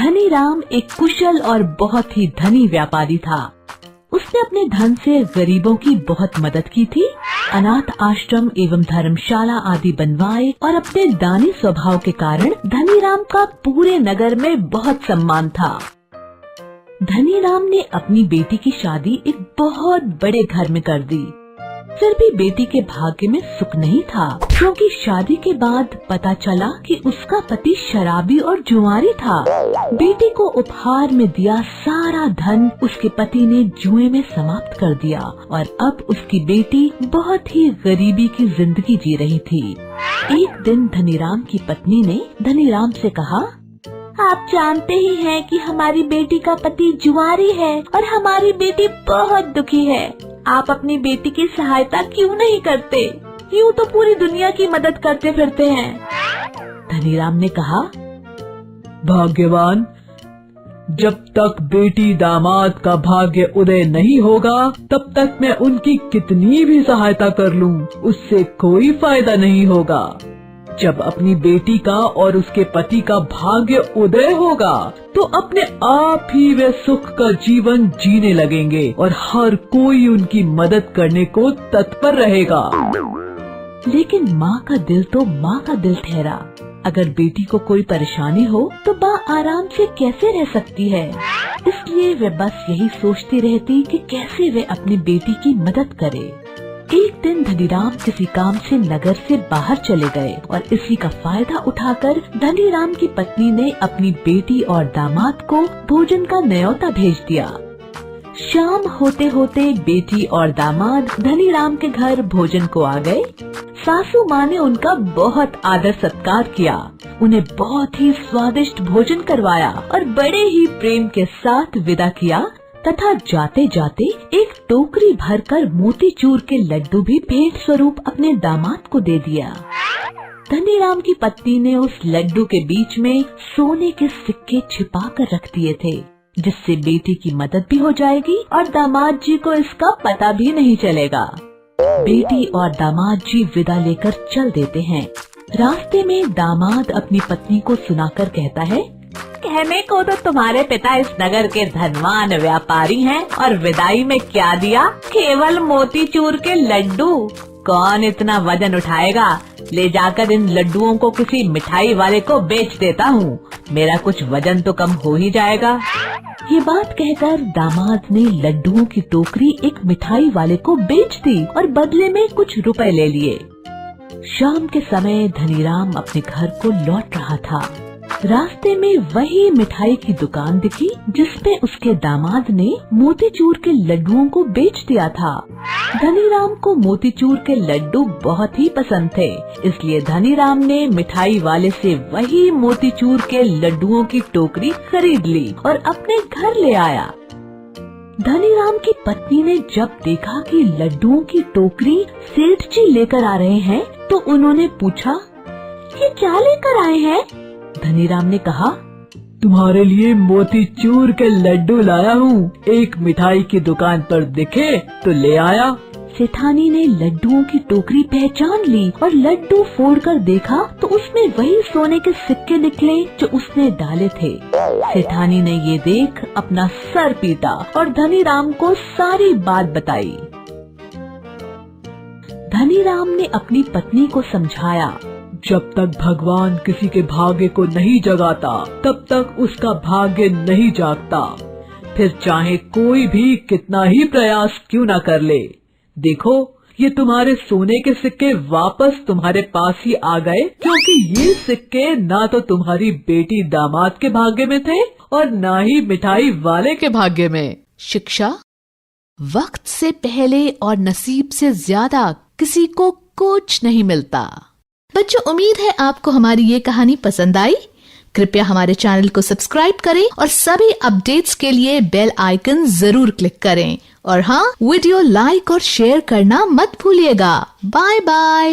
धनीराम एक कुशल और बहुत ही धनी व्यापारी था। उसने अपने धन से गरीबों की बहुत मदद की थी, अनाथ आश्रम एवं धर्मशाला आदि बनवाए और अपने दानी स्वभाव के कारण धनीराम का पूरे नगर में बहुत सम्मान था। धनीराम ने अपनी बेटी की शादी एक बहुत बड़े घर में कर दी। फिर भी बेटी के भाग्य में सुख नहीं था, क्योंकि शादी के बाद पता चला कि उसका पति शराबी और जुआरी था। बेटी को उपहार में दिया सारा धन उसके पति ने जुए में समाप्त कर दिया और अब उसकी बेटी बहुत ही गरीबी की जिंदगी जी रही थी। एक दिन धनीराम की पत्नी ने धनीराम से कहा, आप जानते ही हैं कि हमारी बेटी का पति जुआरी है और हमारी बेटी बहुत दुखी है। आप अपनी बेटी की सहायता क्यों नहीं करते? यूँ तो पूरी दुनिया की मदद करते फिरते हैं। धनीराम ने कहा, भाग्यवान, जब तक बेटी दामाद का भाग्य उदय नहीं होगा तब तक मैं उनकी कितनी भी सहायता कर लूं, उससे कोई फायदा नहीं होगा। जब अपनी बेटी का और उसके पति का भाग्य उदय होगा तो अपने आप ही वे सुख का जीवन जीने लगेंगे और हर कोई उनकी मदद करने को तत्पर रहेगा। लेकिन माँ का दिल तो माँ का दिल ठहरा। अगर बेटी को कोई परेशानी हो तो माँ आराम से कैसे रह सकती है? इसलिए वे बस यही सोचती रहती कि कैसे वे अपनी बेटी की मदद करे। एक दिन धनीराम किसी काम से नगर से बाहर चले गए और इसी का फायदा उठाकर धनीराम की पत्नी ने अपनी बेटी और दामाद को भोजन का न्योता भेज दिया। शाम होते होते बेटी और दामाद धनीराम के घर भोजन को आ गए। सासू माँ ने उनका बहुत आदर सत्कार किया, उन्हें बहुत ही स्वादिष्ट भोजन करवाया और बड़े ही प्रेम के साथ विदा किया तथा जाते जाते एक टोकरी भरकर मोतीचूर के लड्डू भी भेंट स्वरूप अपने दामाद को दे दिया। धनीराम की पत्नी ने उस लड्डू के बीच में सोने के सिक्के छिपा कर रख दिए थे, जिससे बेटी की मदद भी हो जाएगी और दामाद जी को इसका पता भी नहीं चलेगा। बेटी और दामाद जी विदा लेकर चल देते हैं। रास्ते में दामाद अपनी पत्नी को सुनाकर कहता है, कहने को तो तुम्हारे पिता इस नगर के धनवान व्यापारी हैं और विदाई में क्या दिया? केवल मोतीचूर के लड्डू। कौन इतना वजन उठाएगा? ले जाकर इन लड्डुओं को किसी मिठाई वाले को बेच देता हूँ, मेरा कुछ वजन तो कम हो ही जाएगा। ये बात कहकर दामाद ने लड्डुओं की टोकरी एक मिठाई वाले को बेच दी और बदले में कुछ रुपए ले लिए। शाम के समय धनीराम अपने घर को लौट रहा था। रास्ते में वही मिठाई की दुकान दिखी जिसमें उसके दामाद ने मोतीचूर के लड्डुओं को बेच दिया था। धनीराम को मोतीचूर के लड्डू बहुत ही पसंद थे, इसलिए धनीराम ने मिठाई वाले से वही मोतीचूर के लड्डुओं की टोकरी खरीद ली और अपने घर ले आया। धनीराम की पत्नी ने जब देखा कि लड्डुओं की टोकरी सेठ जी लेकर आ रहे हैं तो उन्होंने पूछा, ये क्या लेकर आए हैं? धनीराम ने कहा, तुम्हारे लिए मोतीचूर के लड्डू लाया हूँ, एक मिठाई की दुकान पर दिखे तो ले आया। सेठानी ने लड्डुओं की टोकरी पहचान ली और लड्डू फोड़कर देखा तो उसमें वही सोने के सिक्के निकले जो उसने डाले थे। सेठानी ने ये देख अपना सर पीटा और धनीराम को सारी बात बताई। धनीराम ने अपनी पत्नी को समझाया, जब तक भगवान किसी के भाग्य को नहीं जगाता तब तक उसका भाग्य नहीं जागता, फिर चाहे कोई भी कितना ही प्रयास क्यों न कर ले। देखो, ये तुम्हारे सोने के सिक्के वापस तुम्हारे पास ही आ गए, क्योंकि ये सिक्के ना तो तुम्हारी बेटी दामाद के भाग्य में थे और ना ही मिठाई वाले के भाग्य में। शिक्षा: वक्त से पहले और नसीब से ज्यादा किसी को कुछ नहीं मिलता। बच्चों, उम्मीद है आपको हमारी ये कहानी पसंद आई। कृपया हमारे चैनल को सब्सक्राइब करें और सभी अपडेट्स के लिए बेल आइकन जरूर क्लिक करें। और हाँ, वीडियो लाइक और शेयर करना मत भूलिएगा। Bye bye.